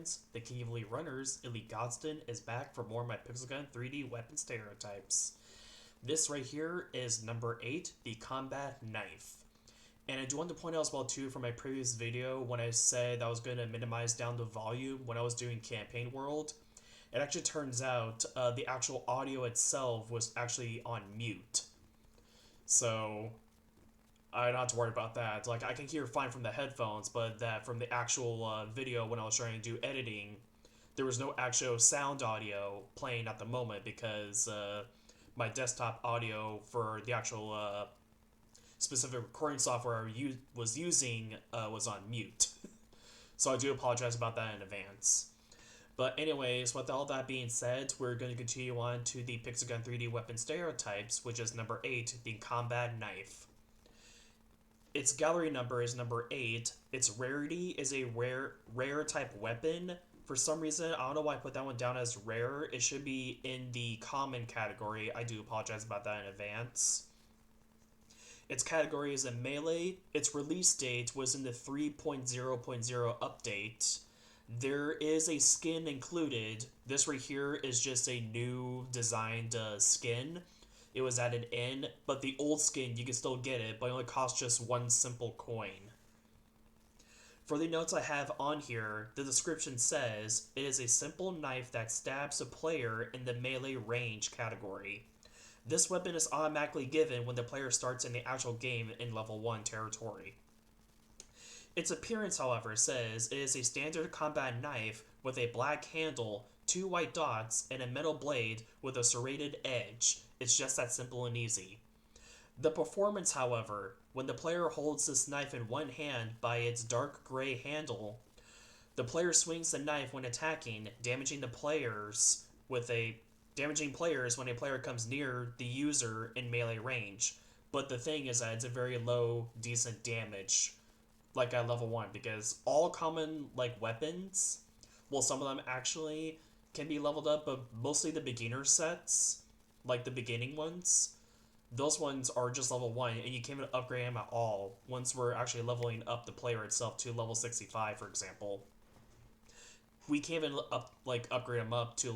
fans, the King of Elite Runners, Elite Godston, is back for more of my Pixel Gun 3D weapon stereotypes. This right here is number 8, the Combat Knife. And I do want to point out as well too from my previous video when I said I was going to minimize down the volume when I was doing Campaign World. It actually turns out the actual audio itself was actually on mute. So I don't have to worry about that. Like, I can hear fine from the headphones, but that from the actual video when I was trying to do editing, there was no actual sound audio playing at the moment because my desktop audio for the actual specific recording software I was using was on mute. So I do apologize about that in advance. But anyways, with all that being said, we're going to continue on to the Pixel Gun 3D weapon stereotypes, which is number 8, the Combat Knife. Its gallery number is number 8. Its rarity is a rare type weapon. For some reason, I don't know why I put that one down as rare. It should be in the common category. I do apologize about that in advance. Its category is a melee. Its release date was in the 3.0.0 update. There is a skin included. This right here is just a new designed skin. It was added in, but the old skin, you can still get it, but it only costs just 1 simple coin. For the notes I have on here, the description says, it is a simple knife that stabs a player in the melee range category. This weapon is automatically given when the player starts in the actual game in level 1 territory. Its appearance, however, says it is a standard combat knife with a black handle, 2 white dots, and a metal blade with a serrated edge. It's just that simple and easy. The performance, however, when the player holds this knife in one hand by its dark gray handle, the player swings the knife when attacking, damaging players when a player comes near the user in melee range. But the thing is that it's a very low, decent damage, like at level 1, because all common weapons, well, some of them actually can be leveled up, but mostly the beginner sets, like the beginning ones, those ones are just level 1, and you can't even upgrade them at all once we're actually leveling up the player itself to level 65, for example. We can't even upgrade them up to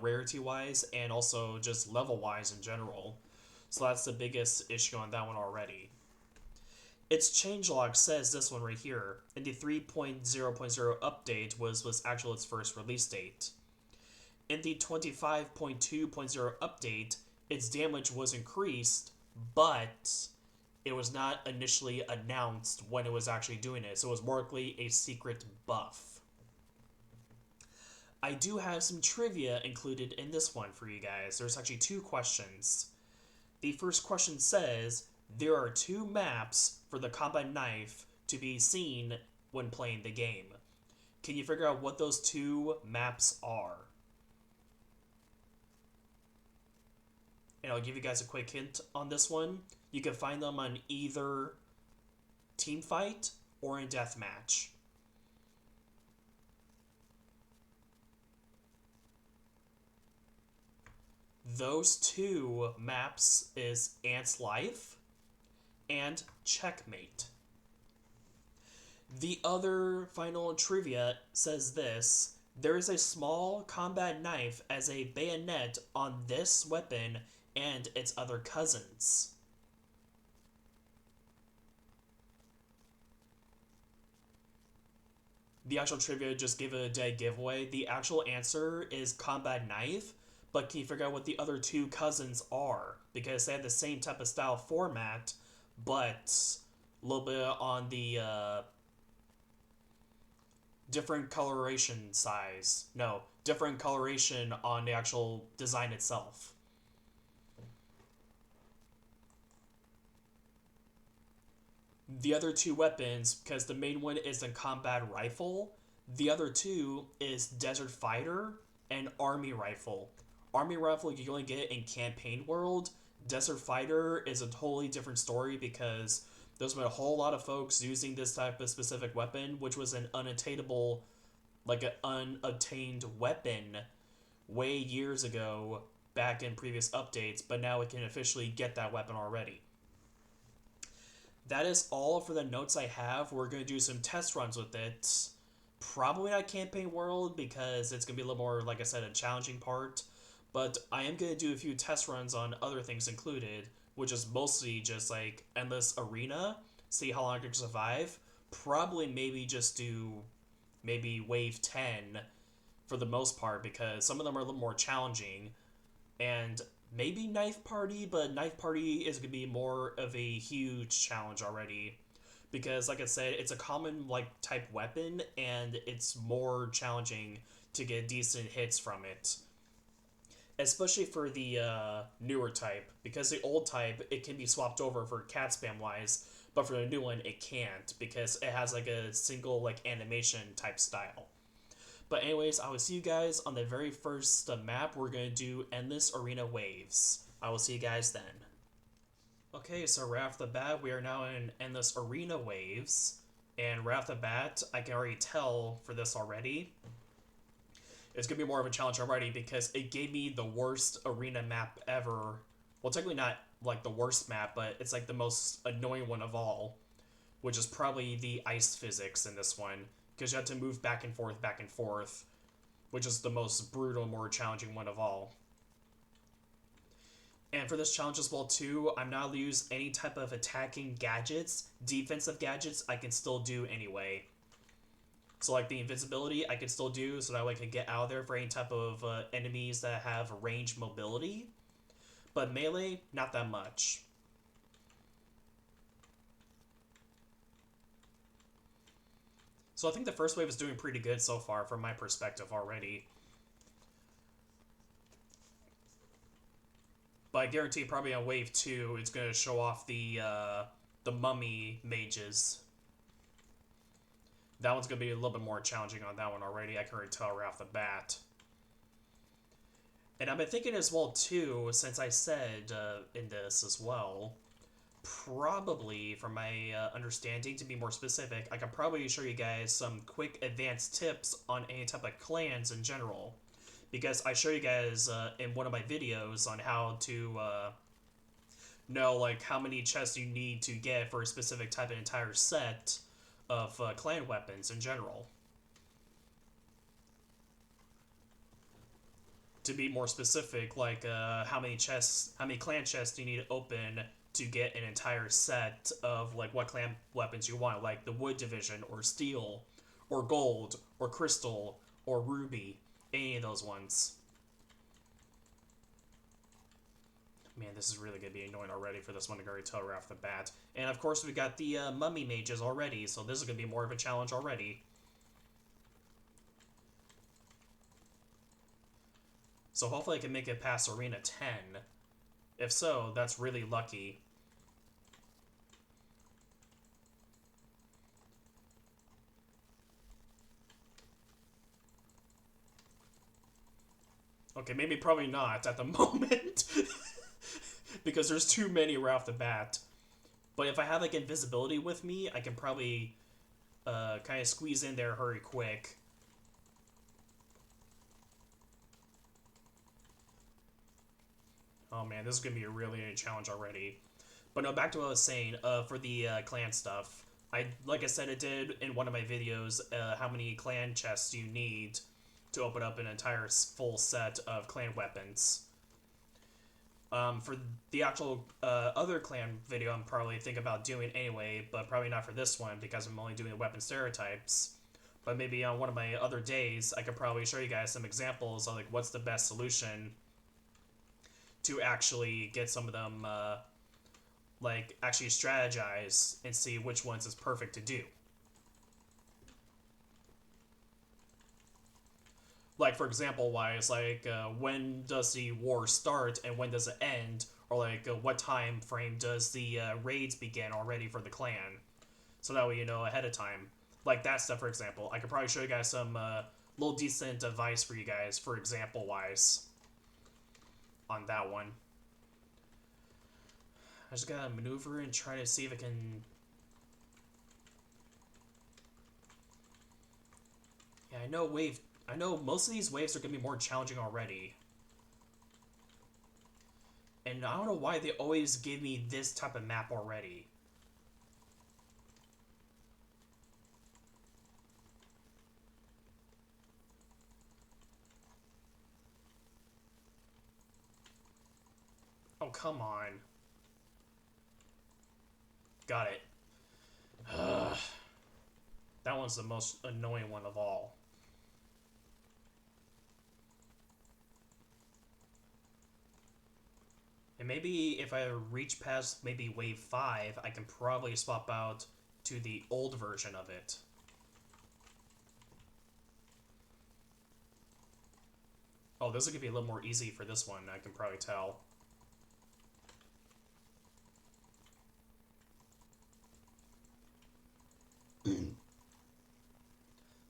rarity-wise and also just level-wise in general. So that's the biggest issue on that one already. Its changelog says this one right here. In the 3.0.0 update was actually its first release date. In the 25.2.0 update, its damage was increased, but it was not initially announced when it was actually doing it, so it was more likely a secret buff. I do have some trivia included in this one for you guys. There's actually 2 questions. The first question says, there are 2 maps for the combat knife to be seen when playing the game. Can you figure out what those 2 maps are? And I'll give you guys a quick hint on this one. You can find them on either Teamfight or in Deathmatch. Those 2 maps is Ant's Life and Checkmate. The other final trivia says this. There is a small combat knife as a bayonet on this weapon and its other cousins. The actual trivia just gave it a dead giveaway. The actual answer is combat knife, but can you figure out what the other 2 cousins are? Because they have the same type of style format, but a little bit on the different coloration size. No, different coloration on the actual design itself. The other 2 weapons, because the main one is the combat rifle, the other 2 is Desert Fighter and Army Rifle. Army Rifle you can only get in Campaign World. Desert Fighter is a totally different story because there's been a whole lot of folks using this type of specific weapon, which was an unattainable, an unobtained weapon way years ago back in previous updates, but now we can officially get that weapon already. That is all for the notes I have. We're going to do some test runs with it Probably not campaign world because it's gonna be a little more, like I said, a challenging part. But I am gonna do a few test runs on other things included, which is mostly just like endless arena, see how long I can survive. Probably maybe just do maybe wave 10 for the most part because some of them are a little more challenging. And maybe knife party, but knife party is gonna be more of a huge challenge already because like I said, it's a common like type weapon and it's more challenging to get decent hits from it, especially for the newer type, because the old type it can be swapped over for cat spam wise, but for the new one it can't because it has like a single like animation type style. But anyways, I will see you guys on the very first map. We're going to do Endless Arena Waves. I will see you guys then. Okay, so right off the bat, we are now in Endless Arena Waves. And right off the bat, I can already tell for this already, it's going to be more of a challenge already because it gave me the worst arena map ever. Well, technically not like the worst map, but it's like the most annoying one of all, which is probably the ice physics in this one, because you have to move back and forth, which is the most brutal, more challenging one of all. And for this challenge as well too, I'm not allowed to use any type of attacking gadgets. Defensive gadgets I can still do anyway. So like the invincibility I can still do so that way I can get out of there for any type of enemies that have range mobility. But melee, not that much. So I think the first wave is doing pretty good so far from my perspective already. But I guarantee probably on wave 2 it's going to show off the mummy mages. That one's going to be a little bit more challenging on that one already. I can already tell right off the bat. And I've been thinking as well too, since I said in this as well, probably, from my understanding, to be more specific, I can probably show you guys some quick advanced tips on any type of clans in general. Because I show you guys in one of my videos on how to know like how many chests you need to get for a specific type of entire set of clan weapons in general. To be more specific, like how many clan chests do you need to open to get an entire set of like what clan weapons you want, like the wood division or steel or gold or crystal or ruby, any of those ones. Man, this is really going to be annoying already for this one to already tell right off the bat. And of course we got the mummy mages already, so this is going to be more of a challenge already. So hopefully I can make it past Arena 10. If so, that's really lucky. Okay, maybe probably not at the moment. Because there's too many right off the bat. But if I have like invisibility with me, I can probably kind of squeeze in there hurry quick. Oh man, this is going to be a really challenge already. But no, back to what I was saying, for the clan stuff. Like I said, it did in one of my videos, how many clan chests you need to open up an entire full set of clan weapons. For the actual other clan video, I'm probably thinking about doing anyway, but probably not for this one because I'm only doing the weapon stereotypes. But maybe on one of my other days, I could probably show you guys some examples of like what's the best solution to actually get some of them, like actually strategize and see which ones is perfect to do. Like for example wise, like when does the war start and when does it end, or like what time frame does the raids begin already for the clan, so that way you know ahead of time. Like that stuff, for example. I could probably show you guys some little decent advice for you guys, for example wise, on that one. I just gotta maneuver and try to see if I can. Yeah, I know most of these waves are gonna be more challenging already. And I don't know why they always give me this type of map already. Oh, come on. Got it. That one's the most annoying one of all. And maybe if I reach past maybe wave 5, I can probably swap out to the old version of it. Oh, this is going to be a little more easy for this one, I can probably tell.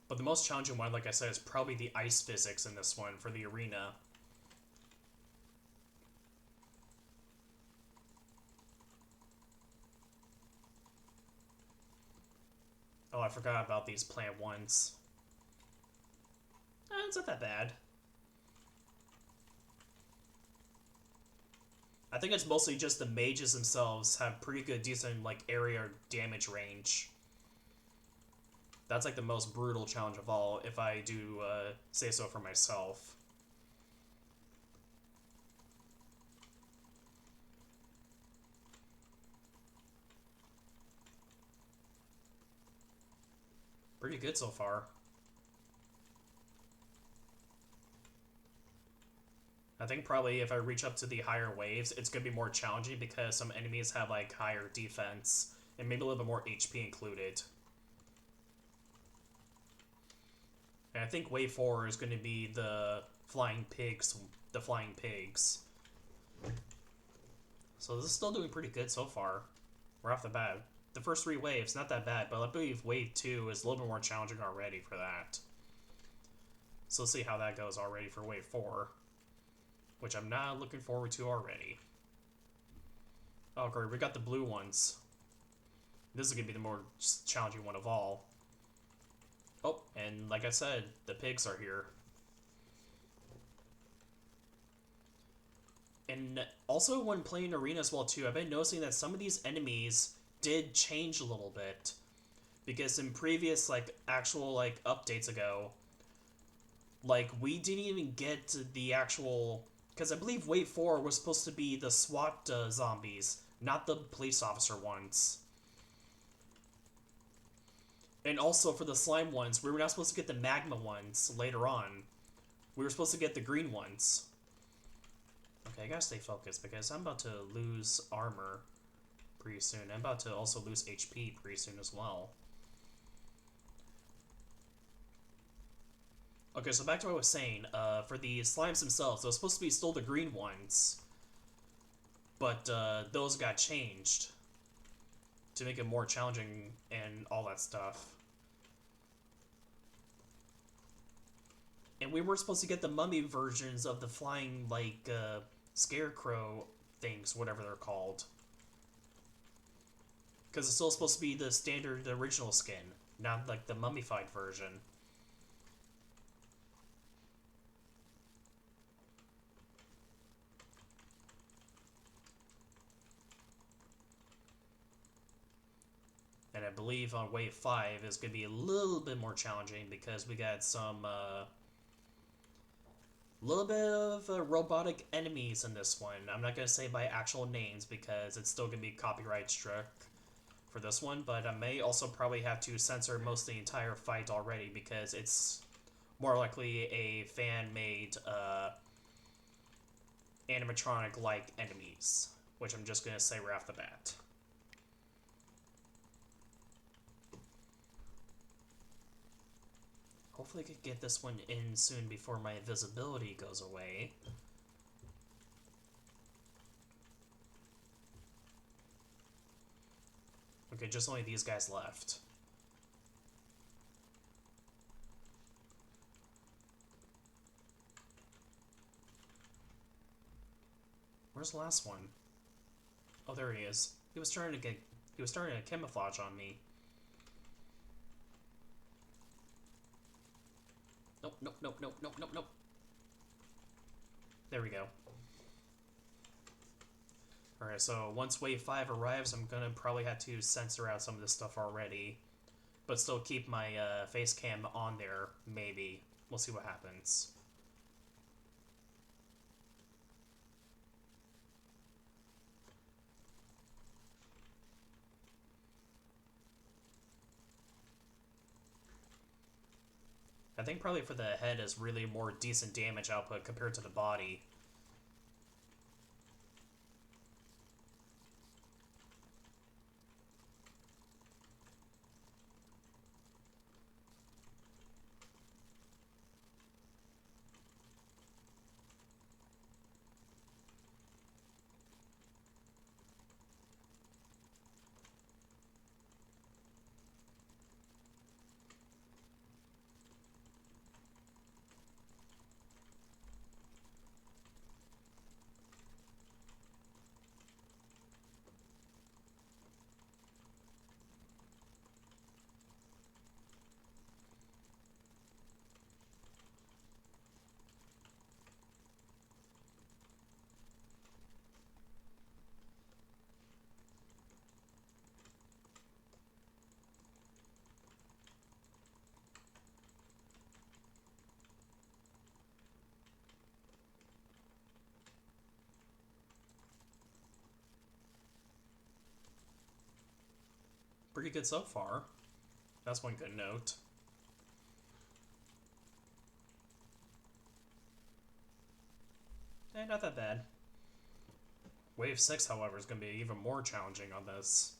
But the most challenging one, like I said, is probably the ice physics in this one for the arena. Oh, I forgot about these plant ones. It's not that bad. I think it's mostly just the mages themselves have pretty good, decent, like, area damage range. That's, like, the most brutal challenge of all, if I do say so for myself. Pretty good so far. I think probably if I reach up to the higher waves, it's going to be more challenging because some enemies have, like, higher defense and maybe a little bit more HP included. And I think wave 4 is going to be the flying pigs. So this is still doing pretty good so far. Right off the bat. The first 3 waves, not that bad, but I believe wave 2 is a little bit more challenging already for that. So let's see how that goes already for wave 4. Which I'm not looking forward to already. Oh great, we got the blue ones. This is going to be the more challenging one of all. Oh, and like I said, the pigs are here. And also when playing Arena as well too, I've been noticing that some of these enemies did change a little bit. Because in previous, like, actual, like, updates ago, like, we didn't even get the actual... Because I believe Wave 4 was supposed to be the SWAT zombies, not the police officer ones. And also for the slime ones, we were not supposed to get the magma ones later on. We were supposed to get the green ones. Okay, I gotta stay focused because I'm about to lose armor pretty soon. I'm about to also lose HP pretty soon as well. Okay, so back to what I was saying. For the slimes themselves, those supposed to be still the green ones. But those got changed to make it more challenging and all that stuff. And we were supposed to get the mummy versions of the flying, like, scarecrow things, whatever they're called. Because it's still supposed to be the standard original skin, not, like, the mummified version. And I believe on Wave 5 is going to be a little bit more challenging because we got some, little bit of robotic enemies in this one. I'm not going to say by actual names because it's still going to be copyright struck for this one, but I may also probably have to censor most of the entire fight already because it's more likely a fan-made, animatronic-like enemies, which I'm just going to say right off the bat. Hopefully I could get this one in soon before my invisibility goes away. Okay, just only these guys left. Where's the last one? Oh, there he is. He was starting to camouflage on me. Nope, nope, nope, nope, nope, nope, nope. There we go. Alright, so once Wave 5 arrives, I'm gonna probably have to censor out some of this stuff already. But still keep my face cam on there, maybe. We'll see what happens. I think probably for the head is really more decent damage output compared to the body. Pretty good so far. That's one good note. Not that bad. Wave 6, however, is going to be even more challenging on this.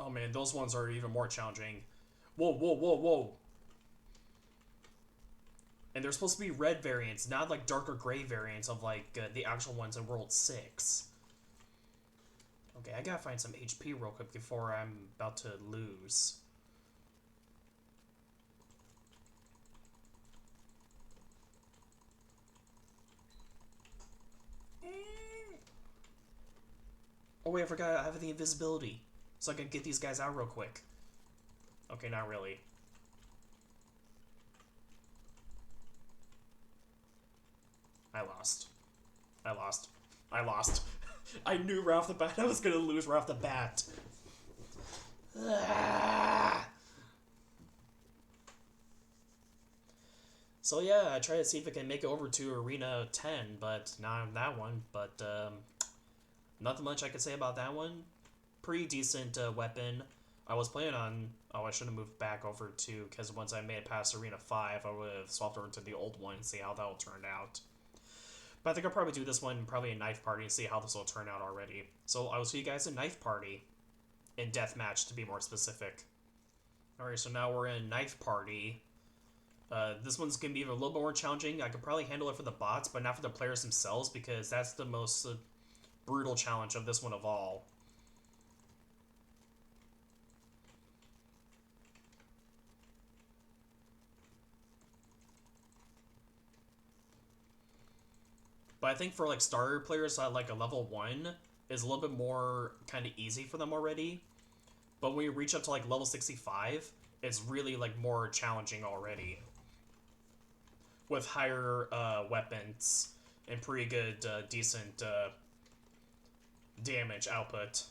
Oh man, those ones are even more challenging. Whoa, whoa, whoa, whoa. And they're supposed to be red variants, not like darker gray variants of like the actual ones in World 6. Okay, I gotta find some HP real quick before I'm about to lose. Oh wait, I forgot I have the invisibility. So I can get these guys out real quick. Okay, not really. I lost. I lost. I lost. I knew right off the bat I was gonna lose right off the bat. So yeah, I tried to see if I can make it over to Arena 10, but not on that one. But nothing much I could say about that one. Pretty decent weapon. I was planning on... Oh, I should have moved back over to... Because once I made it past Arena 5, I would have swapped over to the old one and see how that will turn out. But I think I'll probably do this one probably in Knife Party and see how this will turn out already. So I will see you guys in Knife Party. In Deathmatch, to be more specific. Alright, so now we're in Knife Party. This one's going to be a little bit more challenging. I could probably handle it for the bots, but not for the players themselves, because that's the most brutal challenge of this one of all. But I think for like starter players at like a level 1 is a little bit more kind of easy for them already. But when you reach up to like level 65, it's really like more challenging already. With higher weapons and pretty good, decent damage output.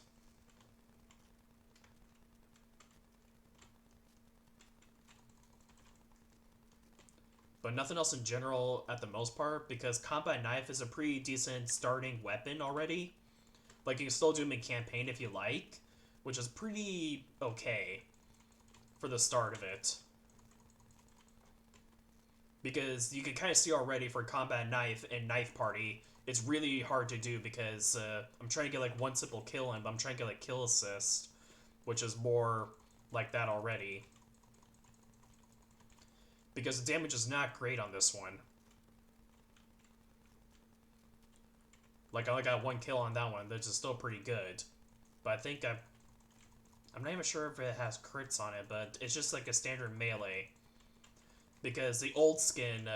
But nothing else in general at the most part, because Combat Knife is a pretty decent starting weapon already. Like, you can still do them in campaign if you like, which is pretty okay for the start of it. Because you can kind of see already for Combat Knife and Knife Party, it's really hard to do because I'm trying to get like one simple kill in, but I'm trying to get like kill assist, which is more like that already. Because the damage is not great on this one. Like, I only got one kill on that one, which is still pretty good. But I think I'm not even sure if it has crits on it, but it's just like a standard melee. Because the old skin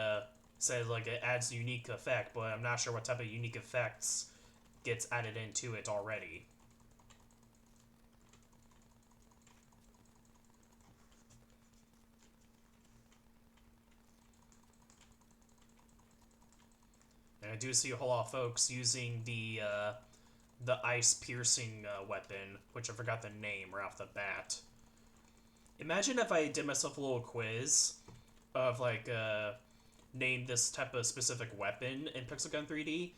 says like it adds a unique effect, but I'm not sure what type of unique effects gets added into it already. And I do see a whole lot of folks using the ice piercing weapon, which I forgot the name right off the bat. Imagine if I did myself a little quiz of like name this type of specific weapon in Pixel Gun 3D.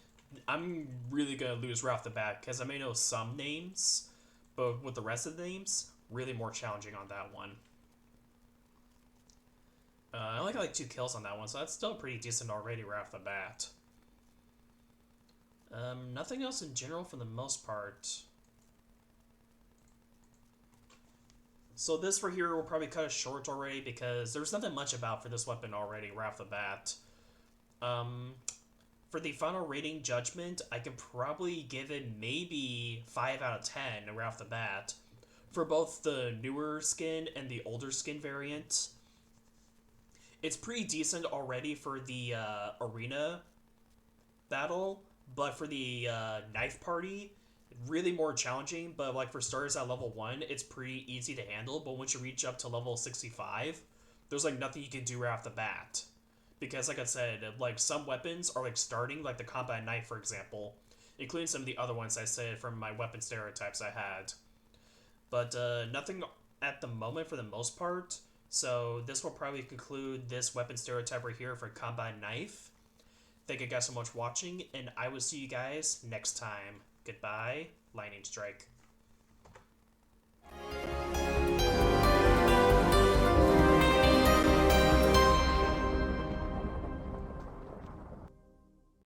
I'm really gonna lose right off the bat because I may know some names, but with the rest of the names, really more challenging on that one. I only got like 2 kills on that one, so that's still pretty decent already right off the bat. Nothing else in general for the most part. So this right here will probably cut it short already because there's nothing much about for this weapon already right off the bat. For the final rating judgment, I can probably give it maybe 5 out of 10 right off the bat. For both the newer skin and the older skin variant. It's pretty decent already for the arena battle, but for the knife party, really more challenging. But like for starters at level 1, it's pretty easy to handle. But once you reach up to level 65, there's like nothing you can do right off the bat. Because like I said, like some weapons are like starting, like the combat knife for example, including some of the other ones I said from my weapon stereotypes I had. But nothing at the moment for the most part. So this will probably conclude this weapon stereotype right here for combat knife. Thank you guys so much for watching, and I will see you guys next time. Goodbye, Lightning Strike.